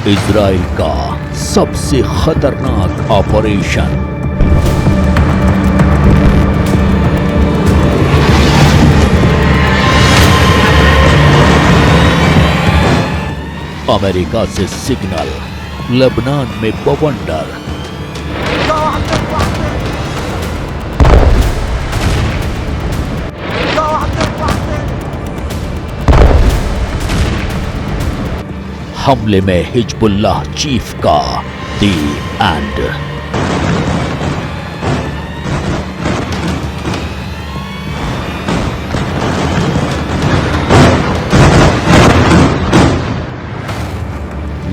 Israel का सबसे खतरनाक ऑपरेशन। अमेरिका से सिग्नल, लेबनान में बवंडर। हमले में हिजबुल्लाह चीफ का दी एंड।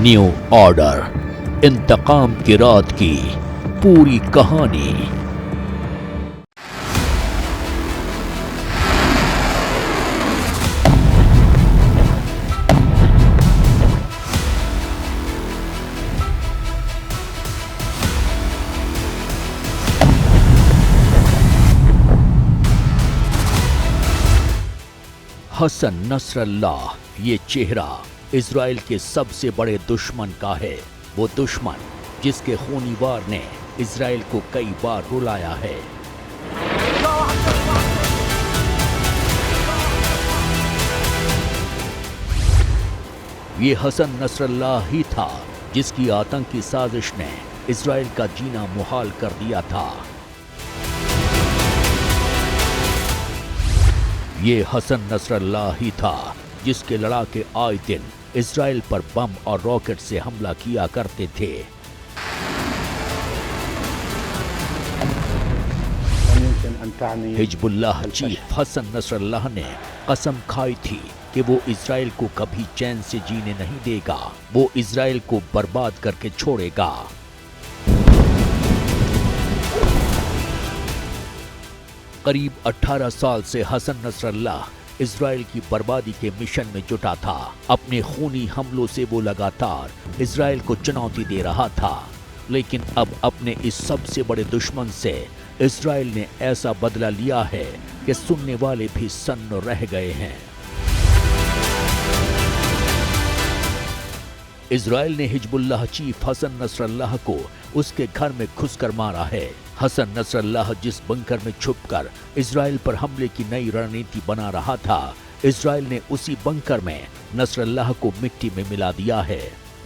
न्यू ऑर्डर, इंतकाम की रात की पूरी कहानी। हसन नसरल्लाह, ये चेहरा इजराइल के सबसे बड़े दुश्मन का है। वो दुश्मन जिसके खूनी वार ने इजराइल को कई बार रुलाया है। ये हसन नसरल्लाह ही था जिसकी आतंकी साजिश ने इजराइल का जीना मुहाल कर दिया था। ये हसन नसरल्लाह ही था जिसके लड़ाके आए दिन इजराइल पर बम और रॉकेट से हमला किया करते थे। हिजबुल्लाह चीफ हसन नसरल्लाह ने कसम खाई थी कि वो इजराइल को कभी चैन से जीने नहीं देगा, वो इजराइल को बर्बाद करके छोड़ेगा। करीब 18 साल से हसन नसरल्लाह इजराइल की बर्बादी के मिशन में जुटा था। अपने खूनी हमलों से वो लगातार इजराइल को चुनौती दे रहा था, लेकिन अब अपने इस सबसे बड़े दुश्मन से इजराइल ने ऐसा बदला लिया है कि सुनने वाले भी सन्न रह गए हैं। इजराइल ने हिजबुल्लाह चीफ हसन नसरल्लाह को उसके घर में घुसकर मारा है। हसन नसरल्लाह जिस बंकर में छुपकर इजराइल पर हमले की नई रणनीति बना रहा था, इजराइल ने उसी बंकर में नसरल्लाह को मिट्टी में मिला दिया है।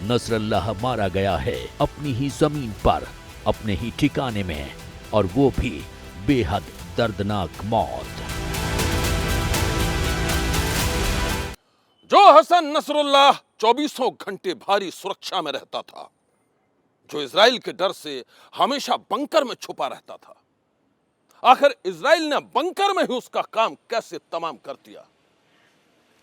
नसरल्लाह मारा गया है अपनी ही जमीन पर, अपने ही ठिकाने में, और वो भी बेहद दर्दनाक मौत। जो हसन नसरुल्लाह 24 घंटे भारी सुरक्षा में रहता था, जो इजराइल के डर से हमेशा बंकर में छुपा रहता था, आखिर इजराइल ने बंकर में ही उसका काम कैसे तमाम कर दिया?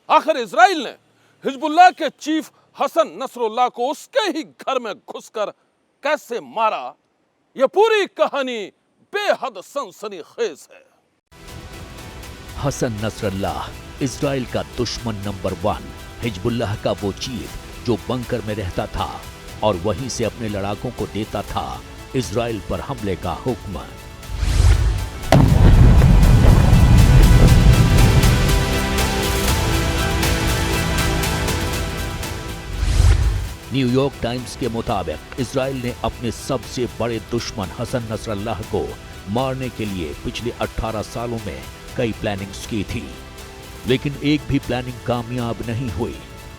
आखिर इजराइल ने हिजबुल्लाह के चीफ हसन नसरुल्लाह को उसके ही घर में घुसकर कैसे मारा? यह पूरी कहानी बेहद सनसनीखेज है। हसन नसरल्लाह इजराइल का दुश्मन नंबर 1, हिजबुल्लाह का वो चीफ जो बंकर में रहता था और वहीं से अपने लड़ाकों को देता था इजराइल पर हमले का हुक्म। न्यूयॉर्क टाइम्स के मुताबिक इजराइल ने अपने सबसे बड़े दुश्मन हसन नसरल्लाह को मारने के लिए पिछले 18 सालों में कई प्लानिंग्स की थी, लेकिन एक भी प्लानिंग कामयाब नहीं हुई।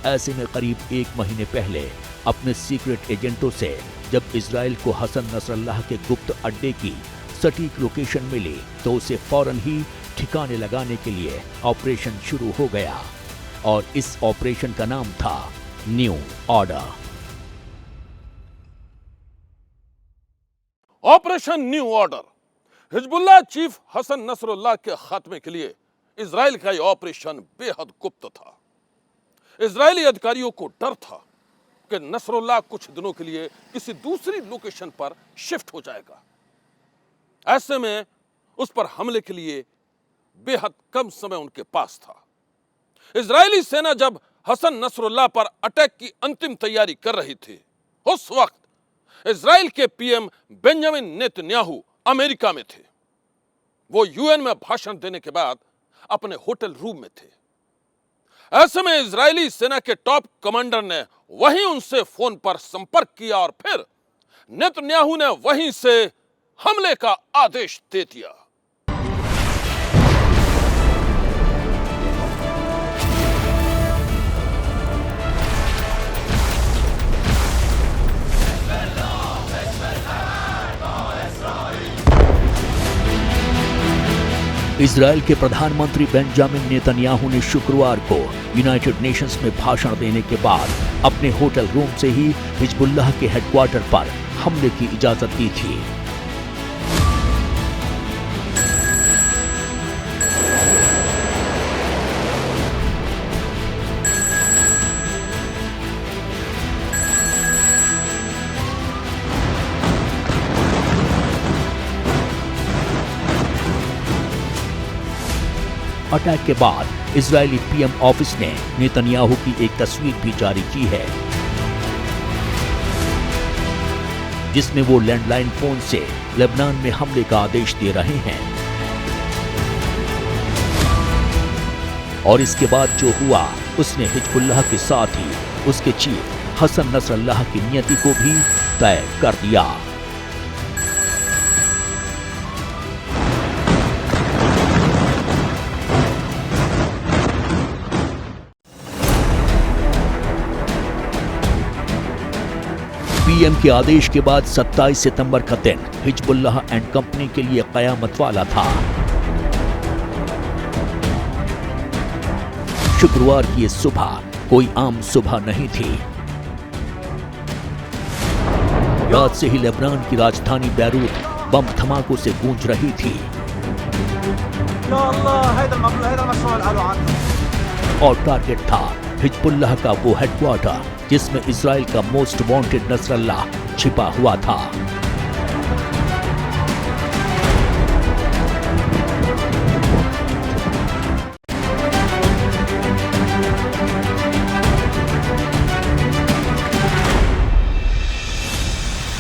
ऐसे में करीब 1 महीने पहले अपने सीक्रेट एजेंटों से जब इजराइल को हसन नसरल्लाह के गुप्त अड्डे की सटीक लोकेशन मिली, तो उसे फौरन ही ठिकाने लगाने के लिए ऑपरेशन शुरू हो गया, और इस ऑपरेशन का नाम था new order. Operation new order Hezbollah chief Hassan Nasrallah के खात्मे के लिए इजराइल का यह ऑपरेशन बेहद गुप्त था। इजरायली अधिकारियों को डर था कि नसरुल्लाह कुछ दिनों के लिए किसी दूसरी लोकेशन पर शिफ्ट हो जाएगा। ऐसे में उस पर हमले के लिए बेहद कम समय उनके पास था। इजरायली सेना जब हसन नसरुल्लाह पर अटैक की अंतिम तैयारी कर रही थी, उस वक्त इजराइल के पीएम बेंजामिन नेतन्याहू अमेरिका में थे। वो यूएन में भाषण देने के बाद अपने होटल रूम में थे। ऐसे में इजरायली सेना के टॉप कमांडर ने वहीं उनसे फोन पर संपर्क किया और फिर नेतन्याहू ने वहीं से हमले का आदेश दे दिया। इजराइल के प्रधानमंत्री बेंजामिन नेतन्याहू ने शुक्रवार को यूनाइटेड नेशंस में भाषण देने के बाद अपने होटल रूम से ही हिजबुल्लाह के हेडक्वार्टर पर हमले की इजाजत दी थी। अटैक के बाद इजरायली पीएम ऑफिस ने नेतन्याहू की एक तस्वीर भी जारी की है, जिसमें वो लैंडलाइन फोन से लेबनान में हमले का आदेश दे रहे हैं। और इसके बाद जो हुआ उसने हिजबुल्लाह के साथ ही उसके चीफ हसन नसरल्लाह की नियति को भी तय कर दिया। पीएम के आदेश के बाद 27 सितंबर का दिन हिजबुल्लाह एंड कंपनी के लिए कयामत वाला था। शुक्रवार की सुबह कोई आम सुबह नहीं थी। रात से ही लेबनान की राजधानी बैरूत बम धमाकों से गूंज रही थी और टारगेट था हिजबुल्लाह का वो हेडक्वार्टर जिसमें इजराइल का मोस्ट वांटेड नसरल्लाह छिपा हुआ था।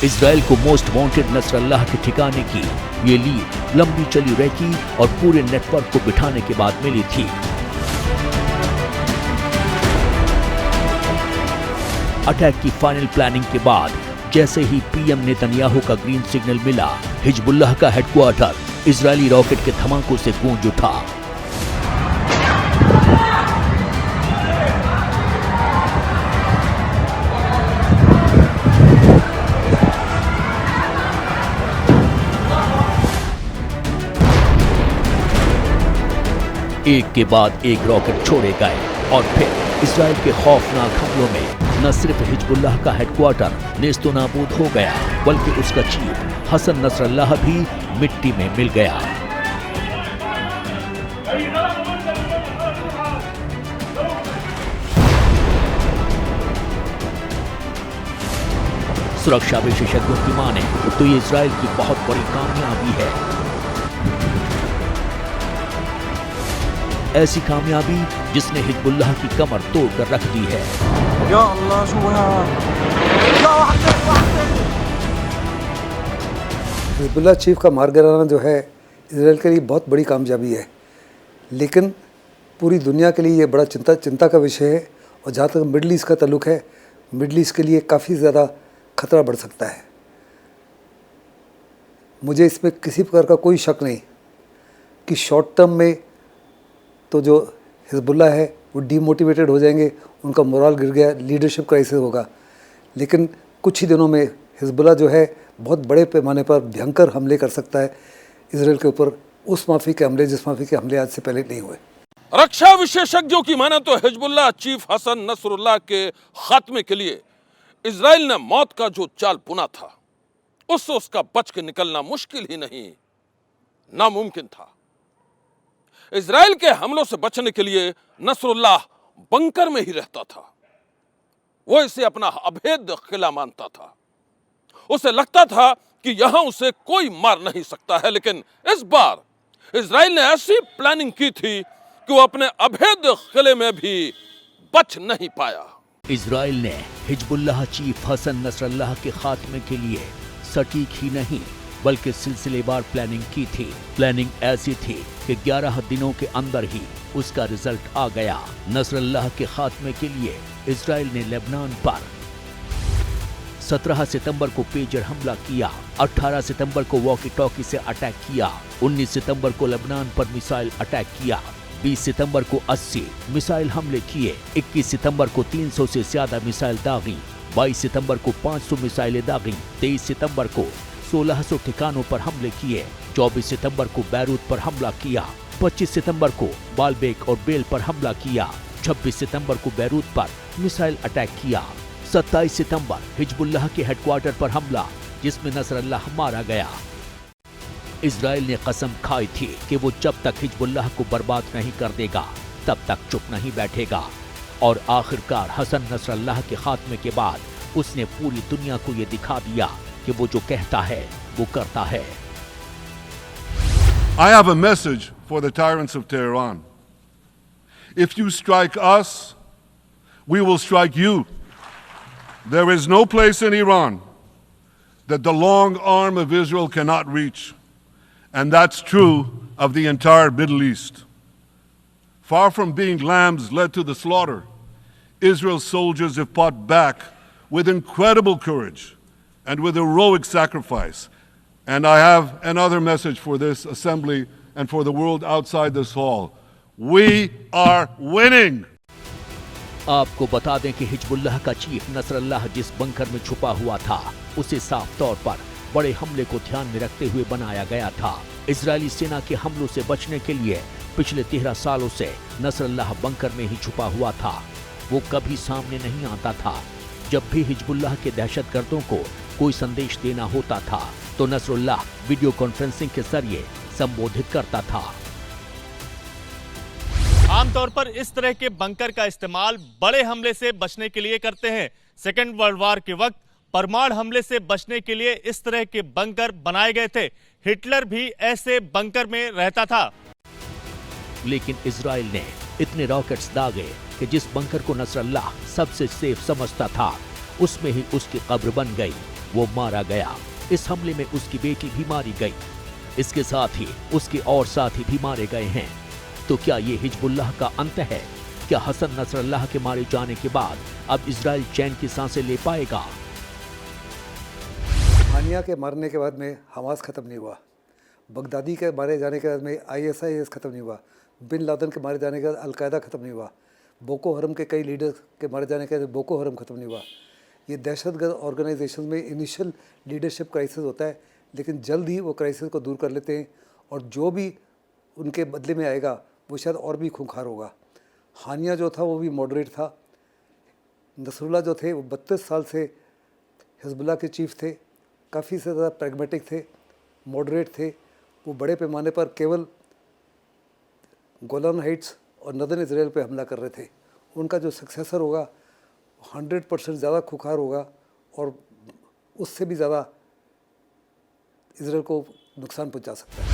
इजराइल को मोस्ट वांटेड नसरल्लाह के ठिकाने की ये लीड लंबी चली रेकी और पूरे नेटवर्क को बिठाने के बाद मिली थी। अटैक की फाइनल प्लानिंग के बाद जैसे ही पीएम नेतन्याहू का ग्रीन सिग्नल मिला, हिजबुल्लाह का हेडक्वार्टर इजरायली रॉकेट के धमाकों से गूंज उठा। एक के बाद एक रॉकेट छोड़े गए और फिर इजराइल के खौफनाक हमलों में न सिर्फ हिजबुल्लाह का हेडक्वार्टर नेस्तो नाबूद हो गया, बल्कि उसका चीफ हसन नसरल्लाह भी मिट्टी में मिल गया। सुरक्षा विशेषज्ञों की माने तो ये इजराइल की बहुत बड़ी कामयाबी है। ऐसी कामयाबी जिसने हिजबुल्लाह की कमर तोड़कर रख दी है। या अल्लाह, हिजबुल्लाह चीफ का मार गिराना जो है इजराइल के लिए बहुत बड़ी कामयाबी है, लेकिन पूरी दुनिया के लिए ये बड़ा चिंता का विषय है। और जहाँ तक मिडल ईस्ट का ताल्लुक है, मिडल ईस्ट के लिए काफ़ी ज़्यादा खतरा बढ़ सकता है। मुझे इसमें किसी प्रकार का कोई शक नहीं कि शॉर्ट टर्म में तो जो हिजबुल्लाह है वो डीमोटिवेटेड हो जाएंगे, उनका मोरल गिर गया, लीडरशिप क्राइसिस होगा। लेकिन कुछ ही दिनों में हिजबुल्लाह जो है बहुत बड़े पैमाने पर भयंकर हमले कर सकता है इजराइल के ऊपर, उस माफी के हमले जिस माफी के हमले आज से पहले नहीं हुए। रक्षा विशेषज्ञों की माने तो हिजबुल्लाह चीफ हसन नसरुल्लाह के खात्मे के लिए इजराइल ने मौत का जो जाल बुना था, उससे उसका बच के निकलना मुश्किल ही नहीं, नामुमकिन था। इजराइल के हमलों से बचने के लिए नसरुल्लाह बंकर में ही रहता था। वो इसे अपना अभेद किला मानता था। उसे लगता था कि यहां उसे कोई मार नहीं सकता है, लेकिन इस बार इजराइल ने ऐसी प्लानिंग की थी कि वो अपने अभेद किले में भी बच नहीं पाया। इजराइल ने हिजबुल्लाह चीफ हसन नसरल्लाह के खात्मे के लिए सटीक ही नहीं बल्कि सिलसिलेवार प्लानिंग की थी। प्लानिंग ऐसी थी कि 11 दिनों के अंदर ही उसका रिजल्ट आ गया। नसरल्लाह के खात्मे के लिए इजराइल ने लेबनान पर 17 सितंबर को पेजर हमला किया, 18 सितंबर को वॉकी टॉकी से अटैक किया, 19 सितंबर को लेबनान पर मिसाइल अटैक किया, 20 सितंबर को 80 मिसाइल हमले किए, 21 सितंबर को 300 से ज्यादा मिसाइल दागी, 22 सितंबर को 500 मिसाइलें दागी, 23 सितंबर को 1600 ठिकानों पर हमले किए, 24 सितंबर को बैरूत पर हमला किया, 25 सितंबर को बालबेक और बेल पर हमला किया, 26 सितंबर को बैरूत पर मिसाइल अटैक किया, 27 सितंबर हिजबुल्लाह के हेडक्वार्टर पर हमला जिसमें नसरल्लाह मारा गया। इजराइल ने कसम खाई थी कि वो जब तक हिजबुल्लाह को बर्बाद नहीं कर देगा तब तक चुप नहीं बैठेगा, और आखिरकार हसन नसरल्लाह के खात्मे के बाद उसने पूरी दुनिया को ये दिखा दिया कि वो जो कहता है वो करता है। I have a message for the tyrants of Tehran. If you strike us, we will strike you. There is no place in Iran that the long arm of Israel cannot reach, and that's true of the entire Middle East. Far from being lambs led to the slaughter, Israel's soldiers have fought back with incredible courage and with heroic sacrifice. And I have another message for this assembly and for the world outside this hall. We are winning! आपको बता दें कि Hezbollah का chief Nasrallah जिस bunker में छुपा हुआ था उसे साफ तौर पर बड़े हमले को ध्यान में रखते हुए बनाया गया था। इजरायली सेना के हमलों से बचने के लिए पिछले 13 सालों से नसरल्लाह बंकर में ही छुपा हुआ था। वो कभी सामने नहीं आता था। जब भी हिजबुल्लाह के दहशतगर्दों को कोई संदेश देना होता था तो नसरुल्लाह वीडियो कॉन्फ्रेंसिंग के जरिए संबोधित करता था। आमतौर पर इस तरह के बंकर का इस्तेमाल बड़े हमले से बचने के लिए करते हैं। सेकेंड वर्ल्ड वॉर के वक्त परमाणु हमले से बचने के लिए इस तरह के बंकर बनाए गए थे। हिटलर भी ऐसे बंकर में रहता था। लेकिन इजराइल ने इतने रॉकेट्स दागे कि जिस बंकर को नसरल्लाह सबसे सेफ समझता था उसमें ही उसकी कब्र बन गई। वो मारा गया। इस हमले में उसकी बेटी भी मारी गई। इसके साथ ही उसके और साथी भी मारे गए हैं। तो क्या ये हिजबुल्लाह का अंत है? क्या हसन नसरल्लाह के मारे जाने के बाद अब इजराइल चैन की सांसें ले पाएगा? हानिया के मारने के बाद में हमास ख़त्म नहीं हुआ, बगदादी के मारे जाने के बाद में ISIS ख़त्म नहीं हुआ, बिन लादेन के मारे जाने के बाद अलकायदा ख़त्म नहीं हुआ, बोको हरम के कई लीडर के मारे जाने के बाद बोको हरम ख़त्म नहीं हुआ। ये दहशतगर्द ऑर्गेनाइजेशन में इनिशियल लीडरशिप क्राइसिस होता है, लेकिन जल्द ही वो क्राइसिस को दूर कर लेते हैं और जो भी उनके बदले में आएगा वो शायद और भी खूंखार होगा। हानिया जो था वो भी मॉडरेट था। नसरुल्लाह जो थे वो 32 साल से हिजबुल्लाह के चीफ थे, काफ़ी से ज़्यादा प्रैग्मेटिक थे, मॉडरेट थे। वो बड़े पैमाने पर केवल गोलान हाइट्स और नदर्न इजराइल पे हमला कर रहे थे। उनका जो सक्सेसर होगा 100% ज़्यादा खुखार होगा और उससे भी ज़्यादा इजराइल को नुकसान पहुंचा सकता है।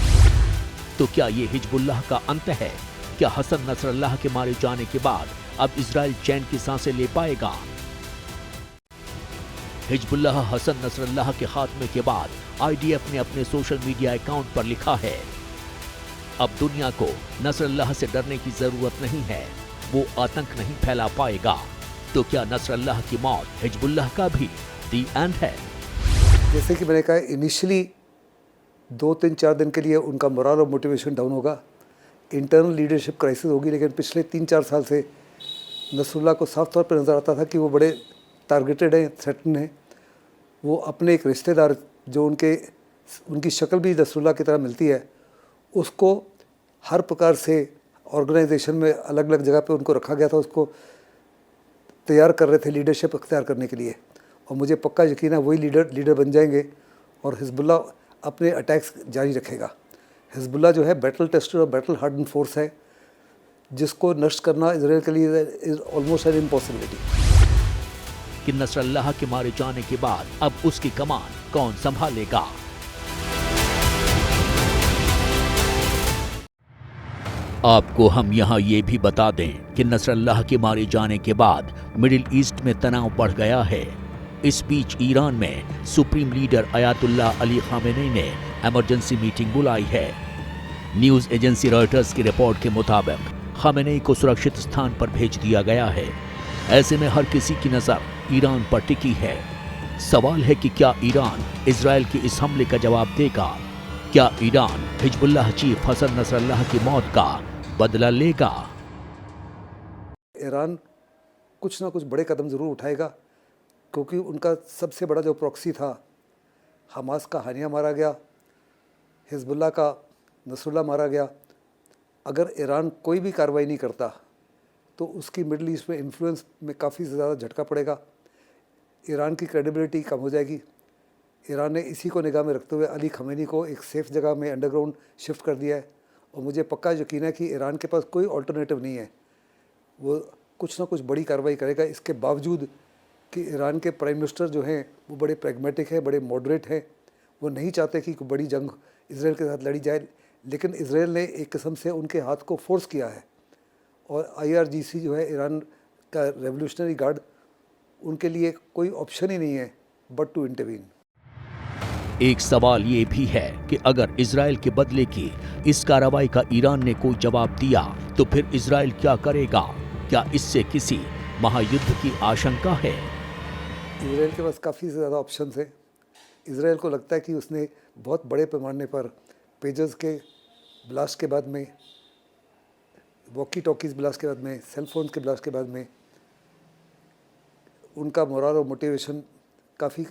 तो क्या ये हिजबुल्लाह का अंत है? क्या हसन नसरल्लाह के मारे जाने के बाद अब इजराइल चैन की सांसें ले पाएगा? हिजबुल्लाह हसन नसरल्लाह के खात्मे के बाद IDF ने अपने सोशल मीडिया अकाउंट पर लिखा है, अब दुनिया को नसरल्लाह से डरने की जरूरत नहीं है, वो आतंक नहीं फैला पाएगा। तो क्या नसरल्लाह की मौत हिजबुल्लाह का भी दी एंड है? जैसे कि मैंने कहा, इनिशियली 2-3-4 दिन के लिए उनका मोरल और मोटिवेशन डाउन होगा, इंटरनल लीडरशिप क्राइसिस होगी, लेकिन पिछले 3-4 साल से नसरुल्लाह को साफ तौर पर नज़र आता था कि वो बड़े टारगेटेड हैं, थ्रेटन हैं। वो अपने एक रिश्तेदार जो उनकी शक्ल भी नसरुल्लाह की तरह मिलती है, उसको हर प्रकार से ऑर्गेनाइजेशन में अलग अलग जगह पे उनको रखा गया था, उसको तैयार कर रहे थे लीडरशिप अख्तियार करने के लिए। और मुझे पक्का यकीन है वही लीडर बन जाएंगे और हिजबुल्लाह अपने अटैक्स जारी रखेगा। हिजबुल्लाह जो है बैटल टेस्टेड और बैटल हार्डन फोर्स है, जिसको नष्ट करना इजराइल के लिए इज ऑलमोस्ट एन इम्पॉसिबिलिटी। कि नसरल्लाह के मारे जाने के बाद अब उसकी कमान कौन संभालेगा? आपको हम यहाँ ये भी बता दें कि नसरल्लाह के मारे जाने के बाद मिडिल ईस्ट में तनाव बढ़ गया है। इस बीच ईरान में supreme leader Ayatollah Ali Khamenei ने इमरजेंसी मीटिंग बुलाई है। न्यूज एजेंसी रॉयटर्स की रिपोर्ट के मुताबिक खामेनी को सुरक्षित स्थान पर भेज दिया गया है। ऐसे में हर किसी की नजर ईरान पर टिकी है। सवाल है कि क्या ईरान इजराइल के इस हमले का जवाब देगा? क्या Iran Hezbollah chief Hassan Nasrallah की मौत का बदला लेगा? ईरान कुछ ना कुछ बड़े कदम ज़रूर उठाएगा, क्योंकि उनका सबसे बड़ा जो प्रॉक्सी था, हमास का हानिया मारा गया, हिजबुल्लाह का नसरुल्लाह मारा गया। अगर ईरान कोई भी कार्रवाई नहीं करता तो उसकी मिडल ईस्ट में इन्फ्लुएंस में काफ़ी ज़्यादा झटका पड़ेगा। ईरान की क्रेडिबिलिटी कम हो जाएगी। ईरान ने इसी को निगाह में रखते हुए अली खमेनी को एक सेफ़ जगह में अंडरग्राउंड शिफ्ट कर दिया है, और मुझे पक्का यकीन है कि ईरान के पास कोई ऑल्टरनेटिव नहीं है। वो कुछ ना कुछ बड़ी कार्रवाई करेगा, इसके बावजूद कि ईरान के प्राइम मिनिस्टर जो हैं वो बड़े प्रैग्मेटिक हैं, बड़े मॉडरेट हैं। वो नहीं चाहते कि कोई बड़ी जंग इसराइल के साथ लड़ी जाए, लेकिन इसराइल ने एक किस्म से उनके हाथ को फोर्स किया है। और IRGC जो है ईरान का रेवोल्यूशनरी गार्ड, उनके लिए कोई ऑप्शन ही नहीं है बट टू इंटरवीन। एक सवाल ये भी है कि अगर इजराइल के बदले की इस कार्रवाई का ईरान ने कोई जवाब दिया तो फिर इजराइल क्या करेगा? क्या इससे किसी महायुद्ध की आशंका है? इसराइल के पास काफ़ी ज़्यादा ऑप्शंस हैं। इसराइल को लगता है कि उसने बहुत बड़े पैमाने पर पेजर्स के ब्लास्ट के बाद में, वॉकी टॉकीज़ ब्लास्ट के बाद में, सेल फोन के ब्लास्ट के बाद में उनका मोरल और मोटिवेशन काफ़ी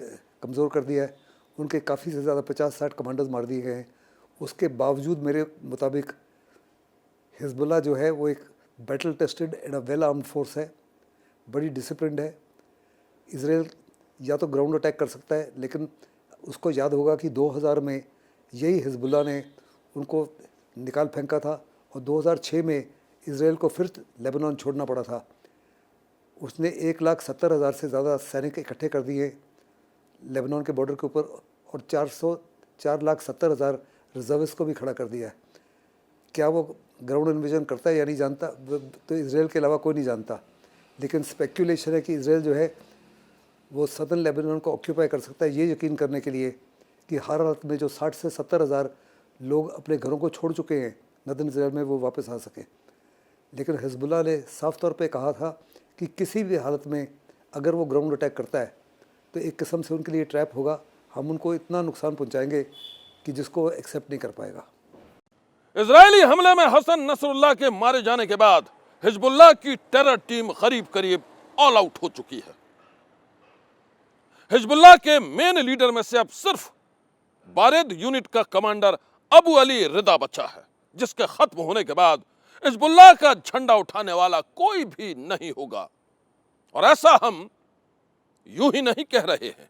कमज़ोर कर दिया है। उनके काफ़ी से ज़्यादा 50-60 कमांडर्स मार दिए गए हैं। उसके बावजूद मेरे मुताबिक हिजबुल्लाह जो है वो एक battle tested and a well armed force है, बड़ी डिसिप्लिन्ड है। इसराइल या तो ग्राउंड अटैक कर सकता है, लेकिन उसको याद होगा कि 2000 में यही हिजबुल्लाह ने उनको निकाल फेंका था, और 2006 में इसराइल को फिर लेबनान छोड़ना पड़ा था। उसने 1,70,000 से ज़्यादा सैनिक इकट्ठे कर दिए लेबनान के बॉर्डर के ऊपर, और 4,70,000 रिजर्विस्ट को भी खड़ा कर दिया है। क्या वो ग्राउंड इन्वेजन करता है या नहीं जानता, तो इसराइल के अलावा कोई नहीं जानता। लेकिन स्पेक्यूलेशन है कि इसराइल जो है वो सदर्न लेबनान को ऑक्यूपाई कर सकता है, ये यकीन करने के लिए कि हर हालत में जो 60 से 70,000 लोग अपने घरों को छोड़ चुके हैं नदर्न इसराइल में, वो वापस आ सकें। लेकिन हिजबुल्लाह ने साफ तौर पे कहा था कि किसी भी हालत में अगर वो ग्राउंड अटैक करता है तो एक किस्म से उनके लिए ट्रैप होगा। हम उनको इतना नुकसान पहुंचाएंगे कि जिसको वो एक्सेप्ट नहीं कर पाएगा। इजरायली हमले में हसन नसरुल्लाह के मारे जाने के बाद हिजबुल्लाह की टेरर टीम करीब ऑल आउट हो चुकी है। हिजबुल्लाह के मेन लीडर में से अब सिर्फ बारेद यूनिट का कमांडर अबू अली रिदा बचा है, जिसके खत्म होने के बाद हिजबुल्लाह का झंडा उठाने वाला कोई भी नहीं होगा। और ऐसा हम यूं ही नहीं कह रहे हैं।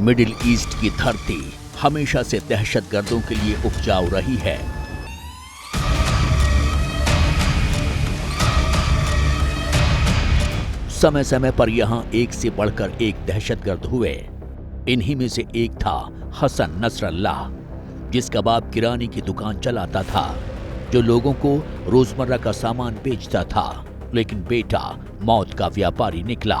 मिडिल ईस्ट की धरती हमेशा से दहशतगर्दों के लिए उपजाऊ रही है। समय समय पर यहां एक से बढ़कर एक दहशतगर्द हुए। इन्हीं में से एक था हसन नसरल्लाह, जिसका बाप किराने की दुकान चलाता था, जो लोगों को रोजमर्रा का सामान बेचता था। लेकिन बेटा मौत का व्यापारी निकला।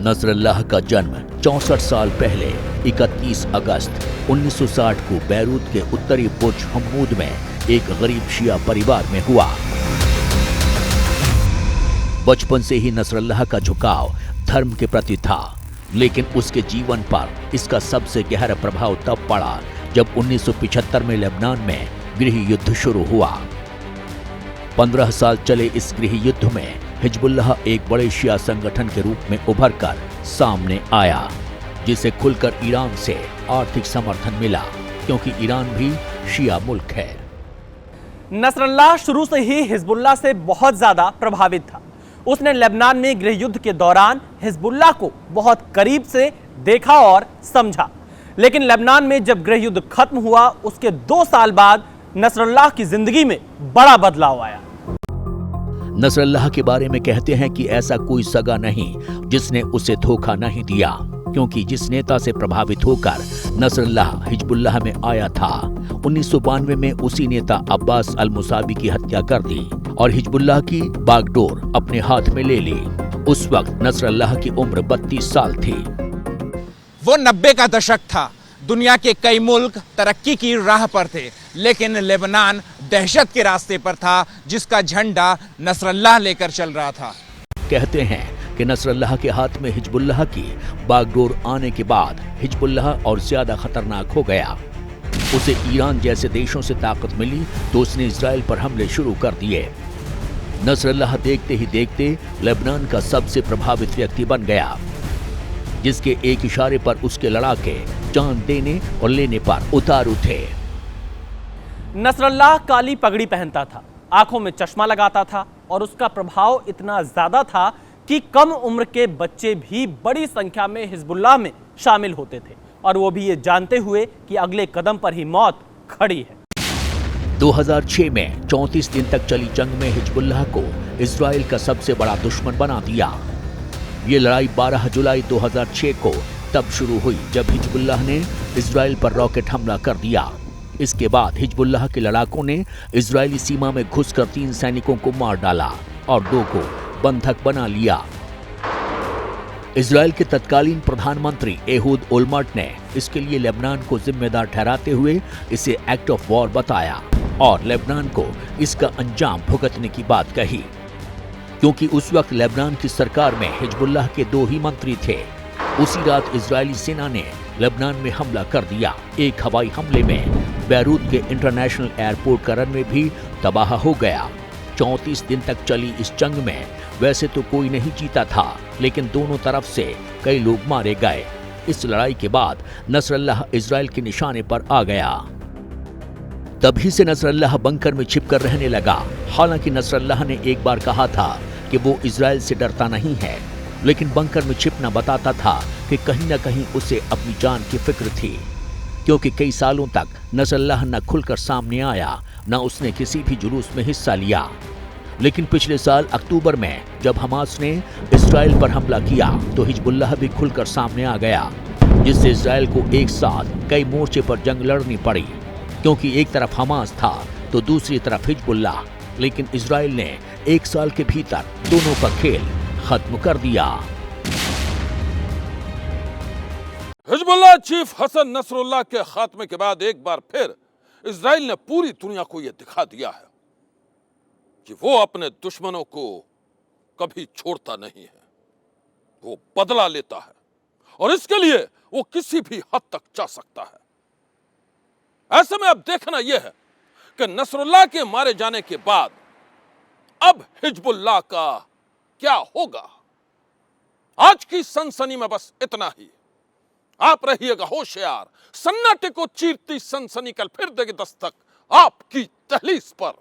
नसरल्लाह का जन्म 64 साल पहले 31 अगस्त 1960 को बैरूत के उत्तरी बुर्ज हम्मूद में एक गरीब शिया परिवार में हुआ। बचपन से ही नसरल्लाह का झुकाव धर्म के प्रति था, लेकिन उसके जीवन पर इसका सबसे गहरा प्रभाव तब पड़ा जब 1975 में लेबनान में गृह युद्ध शुरू हुआ। 15 साल चले इस गृह युद्ध में हिजबुल्लाह एक बड़े शिया संगठन के रूप में उभरकर सामने आया, जिसे खुलकर ईरान से आर्थिक समर्थन मिला, क्योंकि ईरान भी शिया मुल्क है। नसरल्लाह शुरू से ही हिजबुल्लाह से बहुत ज्यादा प्रभावित था। उसने लेबनान में गृह युद्ध के दौरान हिजबुल्लाह को बहुत करीब से देखा और समझा, लेकिन लेबनान में जब गृह युद्ध खत्म हुआ उसके 2 साल बाद नसरल्लाह की जिंदगी में बड़ा बदलाव आया। नसरल्लाह के बारे में कहते हैं कि ऐसा कोई सगा नहीं जिसने उसे धोखा नहीं दिया, क्योंकि जिस नेता से प्रभावित होकर नसरल्लाह हिजबुल्लाह में आया था, 1992 में उसी नेता अब्बास अल मुसावी की हत्या कर दी और हिजबुल्लाह की बागडोर अपने हाथ में ले ली। उस वक्त नसरल्लाह की उम्र 32 साल थी। वो 90 का दशक था। दुनिया के कई मुल्क तरक्की की राह पर थे, लेकिन लेबनान दहशत के रास्ते पर था, जिसका झंडा नसरल्लाह लेकर चल रहा था। कहते हैं कि नसरल्लाह के हाथ में हिजबुल्लाह की बागडोर आने के बाद हिजबुल्लाह और ज्यादा खतरनाक हो गया। उसे ईरान जैसे देशों से ताकत मिली तो उसने इजराइल पर हमले शुरू कर दिए। नसरल्लाह देखते ही देखते लेबनान का सबसे प्रभावित व्यक्ति बन गया, जिसके एक इशारे पर उसके लड़ाके जान देने और लेने पर उतारू थे। नसरल्लाह काली पगड़ी पहनता था, आंखों में चश्मा लगाता था और उसका प्रभाव इतना ज्यादा था कि कम उम्र के बच्चे भी बड़ी संख्या में हिजबुल्लाह में शामिल होते थे, और वो भी ये जानते हुए कि अगले कदम पर ही मौत खड़ी है। 2006 में 34 दिन तक चली जंग में हिजबुल्लाह को इजराइल का सबसे बड़ा दुश्मन बना दिया। ये लड़ाई 12 जुलाई 2006 को तब शुरू हुई जब हिजबुल्लाह ने इजराइल पर रॉकेट हमला कर दिया। इसके बाद हिजबुल्लाह के लड़ाकों ने इजरायली सीमा में घुसकर 3 सैनिकों को मार डाला और 2 को बंधक बना लिया। इजराइल के तत्कालीन प्रधानमंत्री एहूद ओलमर्ट ने इसके लिए लेबनान को जिम्मेदार ठहराते हुए इसे एक्ट ऑफ वॉर बताया और लेबनान को इसका अंजाम भुगतने की बात कही, क्योंकि उस वक्त लेबनान की सरकार में हिजबुल्लाह के 2 ही मंत्री थे। उसी रात इजरायली सेना ने लेबनान में हमला कर दिया। एक हवाई हमले में बैरूत के इंटरनेशनल एयरपोर्ट का रनवे भी तबाह हो गया। 34 दिन तक चली इस जंग में वैसे तो कोई नहीं जीता था, लेकिन दोनों तरफ से कई लोग मारे गए। इस लड़ाई के बाद नसरल्लाह इजराइल के निशाने पर आ गया। तभी से नसरल्लाह बंकर में छिपकर रहने लगा। हालांकि नसरल्लाह ने एक बार कहा था कि वो इजराइल से डरता नहीं है, लेकिन बंकर में छिपना बताता था कि कहीं न कहीं उसे अपनी जान की फिक्र थी, क्योंकि कई सालों तक नसरल्लाह न खुलकर सामने आया, न उसने किसी भी जुलूस में हिस्सा लिया। लेकिन पिछले साल अक्टूबर में जब हमास ने इजराइल पर हमला किया तो हिजबुल्लाह भी खुलकर सामने आ गया, जिससे इजराइल को एक साथ कई मोर्चे पर जंग लड़नी पड़ी, क्योंकि एक तरफ हमास था तो दूसरी तरफ हिजबुल्लाह। लेकिन इजराइल ने 1 साल के भीतर दोनों का खेल खत्म कर दिया। हिजबुल्लाह चीफ हसन नसरुल्लाह के खात्मे के बाद एक बार फिर इजराइल ने पूरी दुनिया को यह दिखा दिया है कि वो अपने दुश्मनों को कभी छोड़ता नहीं है, वो बदला लेता है और इसके लिए वो किसी भी हद तक जा सकता है। ऐसे में अब देखना यह है कि नसरुल्लाह के मारे जाने के बाद अब हिजबुल्लाह का क्या होगा। आज की सनसनी में बस इतना ही। आप रहिएगा होशियार, सन्नाटे को चीरती सनसनी कल फिर देगी दस्तक आपकी दहलीज पर।